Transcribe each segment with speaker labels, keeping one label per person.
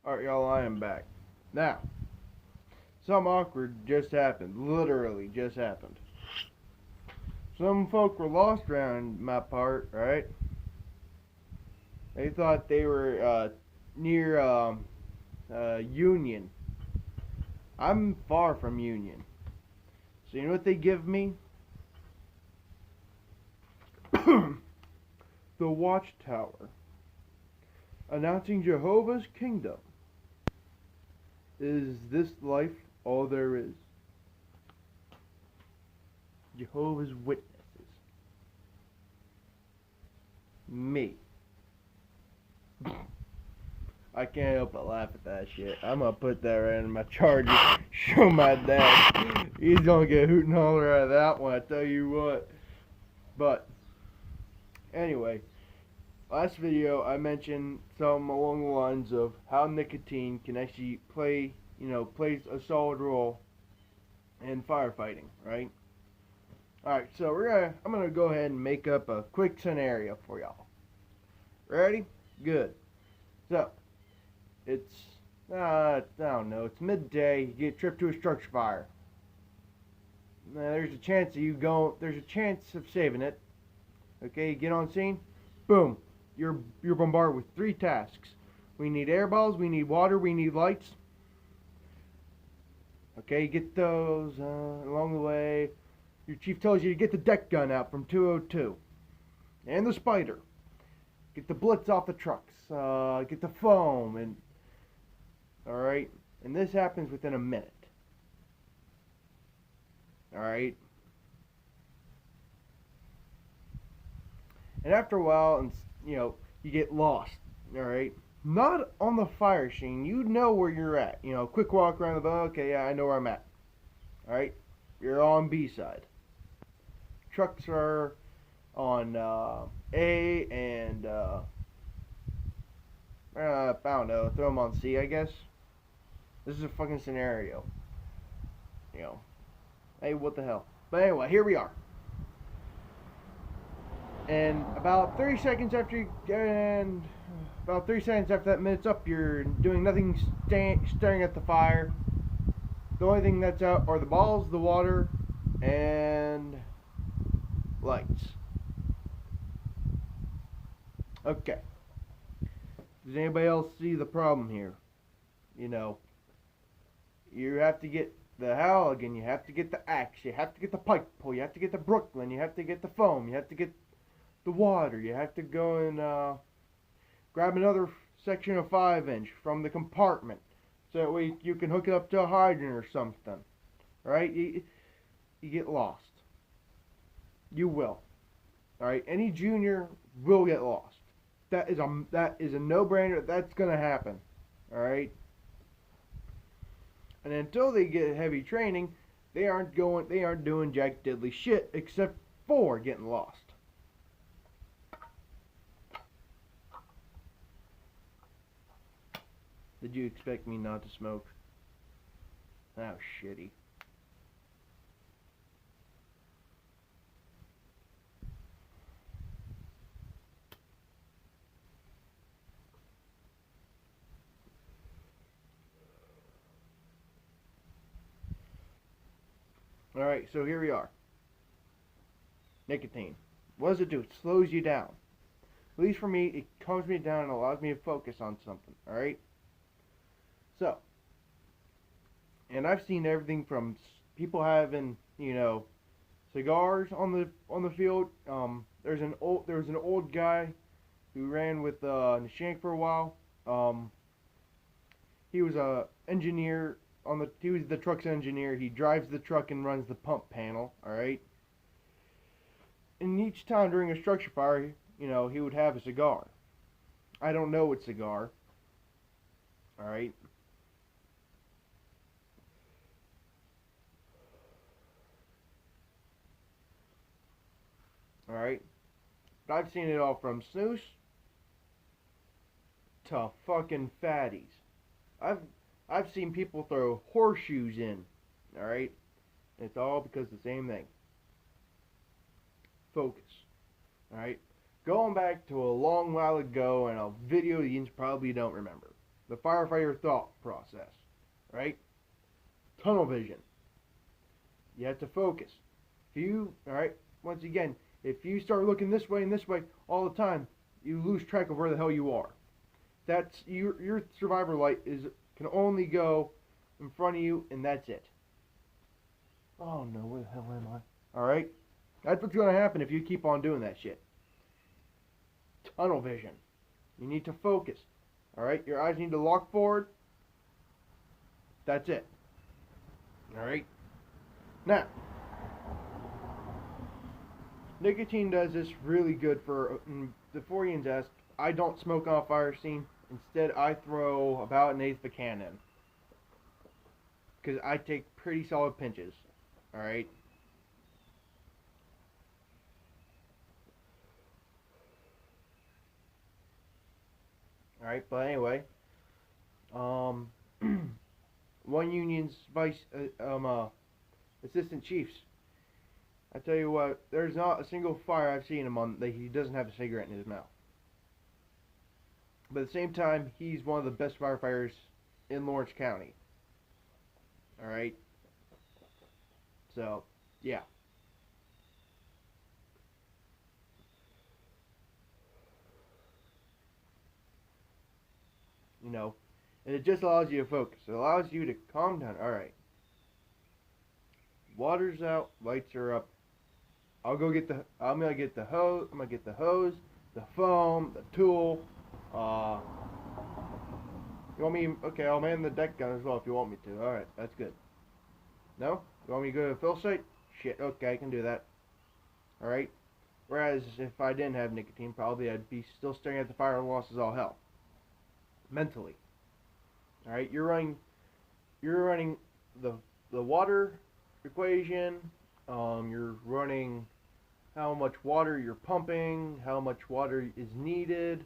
Speaker 1: Alright, y'all, I am back. Now, something awkward just happened. Literally just happened. Some folk were lost around my part, right? They thought they were near Union. I'm far from Union. So you know what they give me? The Watchtower. Announcing Jehovah's kingdom. Is this life all there is? Jehovah's Witnesses. Me. I can't help but laugh at that shit. I'm gonna put that right in my charger. Show my dad. He's gonna get hoot and holler out of that one, I tell you what. But, anyway. Last video I mentioned something along the lines of how nicotine can actually plays a solid role in firefighting, right? Alright, so I'm gonna go ahead and make up a quick scenario for y'all. Ready? Good. So, it's I don't know, it's midday, you get tripped to a structure fire. Now, there's a chance of saving it. Okay, you get on scene, boom. You're bombarded with 3 tasks. We need air balls, we need water, we need lights. Okay, get those along the way. Your chief tells you to get the deck gun out from 202. And the spider. Get the blitz off the trucks. Get the foam. And alright? And this happens within a minute. Alright? And after a while, you get lost, alright? Not on the fire scene, you know where you're at. Quick walk around the boat, okay, yeah, I know where I'm at. Alright? You're on B side. Trucks are on A and, I don't know, throw them on C, I guess. This is a fucking scenario. Hey, what the hell? But anyway, here we are. And about 30 seconds after that minute's up, you're doing nothing, staring at the fire. The only thing that's out are the balls, the water, and lights. Okay. Does anybody else see the problem here? You have to get the Halligan, you have to get the axe, you have to get the pipe pull, you have to get the Brooklyn, you have to get the foam, you have to get the water, you have to go and grab another section of 5-inch from the compartment so that way you can hook it up to a hydrant or something, right? You get lost. You will. Alright, any junior will get lost. That is a no-brainer. That's gonna happen. Alright? And until they get heavy training, they aren't doing jack diddly shit except for getting lost. Did you expect me not to smoke? Oh, shitty. Alright, so here we are. Nicotine. What does it do? It slows you down. At least for me, it calms me down and allows me to focus on something. Alright? So, and I've seen everything from people having, cigars on the field. There was an old guy who ran with Nishank for a while. He was a engineer he was the truck's engineer. He drives the truck and runs the pump panel. All right. And each time during a structure fire, he would have a cigar. I don't know what cigar. All right. Alright? But I've seen it all from snooze to fucking fatties. I've seen people throw horseshoes in. Alright? It's all because of the same thing. Focus. Alright? Going back to a long while ago and a video you probably don't remember. the firefighter thought process, right? Tunnel vision. You have to focus. If you, all right, once again, if you start looking this way and this way all the time, you lose track of where the hell you are. That's your survivor light can only go in front of you, and that's it. Oh no, where the hell am I? All right, that's what's gonna happen if you keep on doing that shit. Tunnel vision. You need to focus. All right, your eyes need to lock forward. That's it. All right. Now, nicotine does this really good for the 4 desk. I don't smoke on a fire scene. Instead, I throw about an eighth of a can in. Because I take pretty solid pinches. Alright? Alright, but anyway. One union's assistant chiefs. I tell you what, there's not a single fire I've seen him on that he doesn't have a cigarette in his mouth. But at the same time, he's one of the best firefighters in Lawrence County. Alright? So, yeah. You know, and it just allows you to focus. It allows you to calm down. Alright. Water's out, lights are up. I'm gonna get the hose, the foam, the tool. You want me? Okay, I'll man the deck gun as well if you want me to. All right, that's good. No? You want me to go to the fill site? Shit. Okay, I can do that. All right. Whereas if I didn't have nicotine, probably I'd be still staring at the fire losses all hell. Mentally. All right. You're running the water equation. You're running how much water you're pumping, how much water is needed,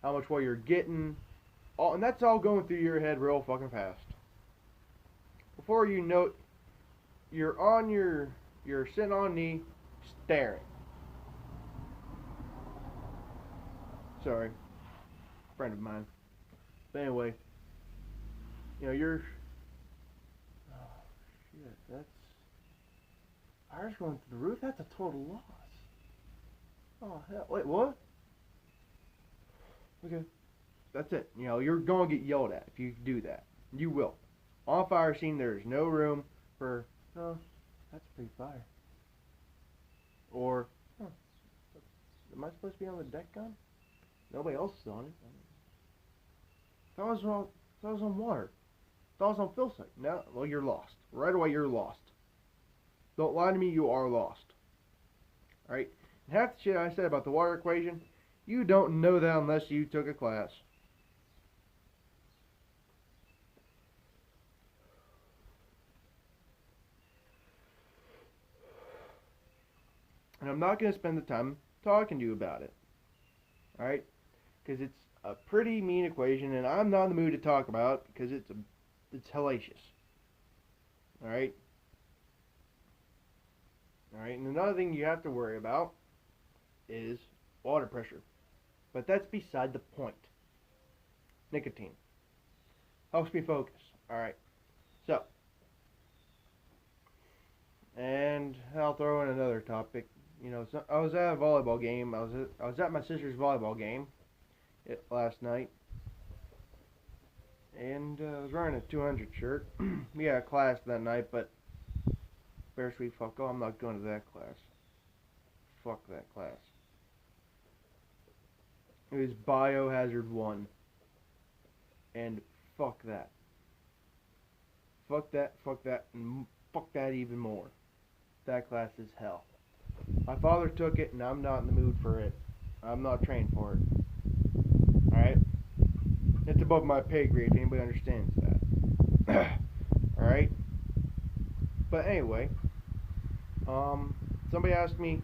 Speaker 1: how much water you're getting, and that's all going through your head real fucking fast. Before you know it, you're sitting on knee, staring. Sorry, friend of mine. But anyway, you're. Oh shit, that's. Fire's going through the roof. That's a total loss. Oh hell! Wait, what? Okay, that's it. You're gonna get yelled at if you do that. You will. On a fire scene, there is no room for. Oh, that's pretty fire. Or, am I supposed to be on the deck gun? Nobody else is on it. That was wrong. That was on water. That was on fill site. No, well, you're lost. Right away, you're lost. Don't lie to me. You are lost. All right. And half the shit I said about the water equation, you don't know that unless you took a class. And I'm not going to spend the time talking to you about it. Alright? Because it's a pretty mean equation, and I'm not in the mood to talk about it because it's hellacious. Alright? Alright, and another thing you have to worry about is water pressure. But that's beside the point. Nicotine. Helps me focus. Alright. So. And I'll throw in another topic. I was at a volleyball game. I was at my sister's volleyball game last night. And I was wearing a 200 shirt. We had a class that night, but bittersweet fuck. Oh, I'm not going to that class. Fuck that class. It was Biohazard 1. And fuck that. Fuck that, and fuck that even more. That class is hell. My father took it, and I'm not in the mood for it. I'm not trained for it. Alright? It's above my pay grade, if anybody understands that. Alright? But anyway, somebody asked me,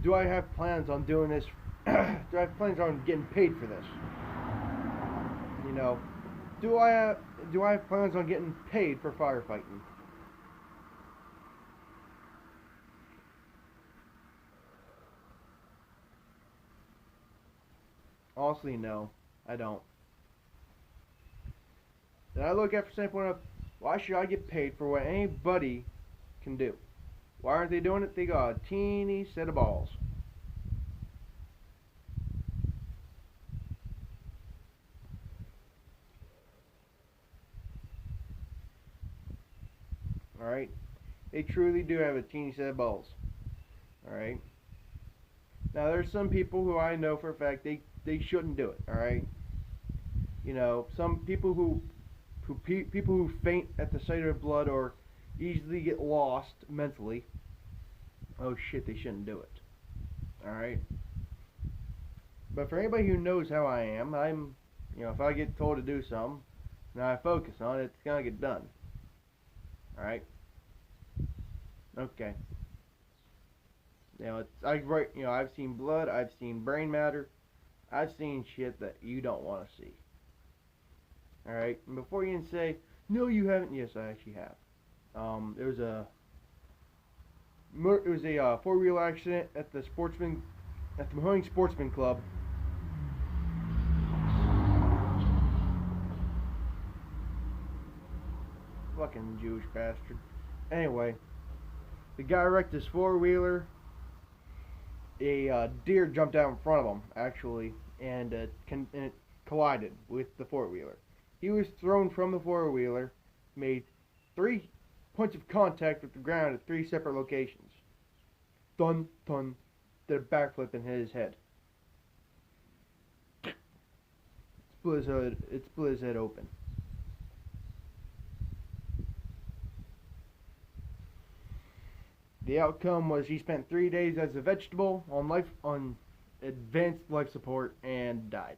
Speaker 1: do I have plans on doing this? Do I have plans on getting paid for this? Do I have plans on getting paid for firefighting? Honestly, no, I don't. And I look at it from the standpoint of, why should I get paid for what anybody can do? Why aren't they doing it? They got a teeny set of balls. Alright? They truly do have a teeny set of balls. Alright? Now, there's some people who I know for a fact they shouldn't do it. Alright? You know, some people who faint at the sight of blood or easily get lost mentally. Oh shit, they shouldn't do it. Alright? But for anybody who knows how I am, if I get told to do something, and I focus on it, it's gonna get done. Alright? Okay. I've seen blood, I've seen brain matter, I've seen shit that you don't want to see. Alright? And before you can say, no you haven't, yes I actually have. It was a four-wheeler accident at the Mahoning Sportsman Club. Fucking Jewish bastard. Anyway, the guy wrecked his four-wheeler. A deer jumped out in front of him, actually, and it collided with the four-wheeler. He was thrown from the four-wheeler, made 3 points of contact with the ground at 3 separate locations. Dun, dun, did a backflip and hit his head. It split his head open. The outcome was he spent 3 days as a vegetable on advanced life support and died.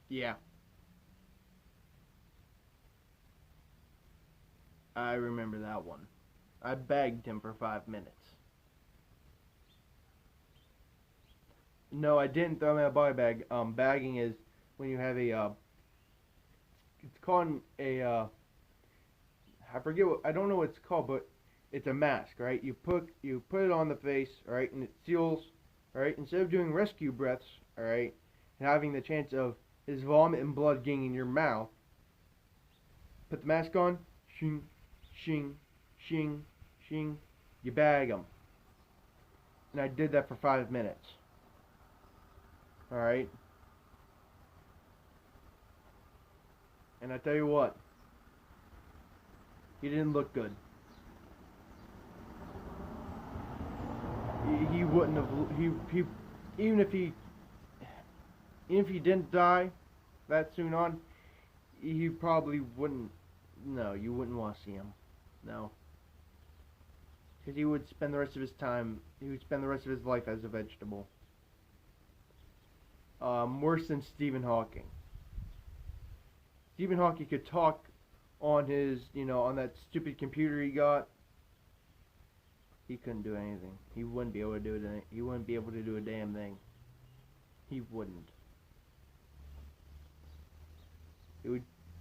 Speaker 1: Yeah. I remember that one. I bagged him for 5 minutes. No, I didn't throw him in a body bag. Bagging is when you have it's called I don't know what it's called, but it's a mask, right? You put it on the face, right, and it seals, right? Instead of doing rescue breaths, all right, and having the chance of his vomit and blood getting in your mouth, put the mask on, shing, shing, shing, shing, you bag him. And I did that for 5 minutes. All right. And I tell you what, he didn't look good. He wouldn't have. He even if he didn't die that soon on, he probably wouldn't. No, you wouldn't want to see him. No, because he would spend the rest of his time. He would spend the rest of his life as a vegetable. Worse than Stephen Hawking. Stephen Hawking could talk on his, on that stupid computer he got. He couldn't do anything. He wouldn't be able to do it. He wouldn't be able to do a damn thing. He wouldn't.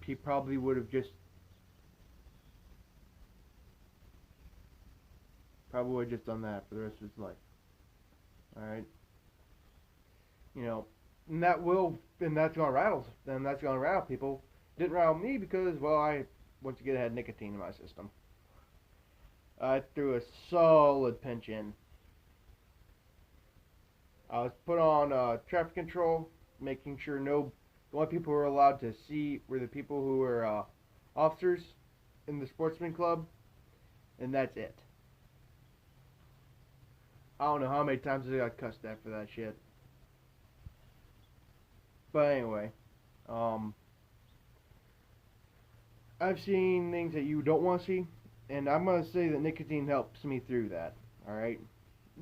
Speaker 1: He probably would have just. Probably would have just done that for the rest of his life. All right. And that's gonna rattle. Then that's gonna rattle people. Didn't rattle me because, well, I once again had nicotine in my system. I threw a solid pinch in. I was put on traffic control, making sure the only people who were allowed to see were the people who were officers in the sportsman club, and that's it. I don't know how many times I got cussed at for that shit. But anyway, I've seen things that you don't want to see, and I'm going to say that nicotine helps me through that, alright?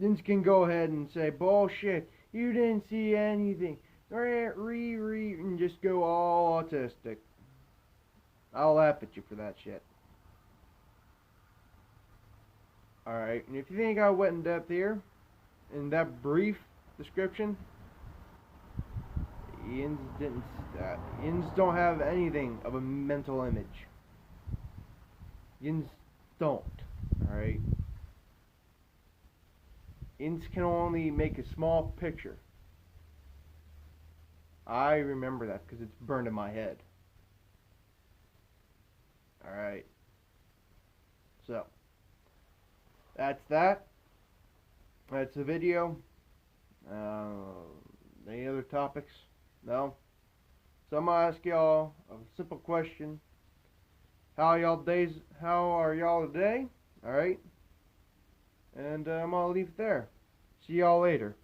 Speaker 1: Then you can go ahead and say, bullshit, you didn't see anything, and just go all autistic. I'll laugh at you for that shit. Alright, and if you think I went in depth here, in that brief description, Yins don't have anything of a mental image. Yins don't. Alright? Yins can only make a small picture. I remember that because it's burned in my head. Alright. So, that's that. That's the video. Any other topics? No? So I'm gonna ask y'all a simple question. How are y'all today? Alright? And I'm gonna leave it there. See y'all later.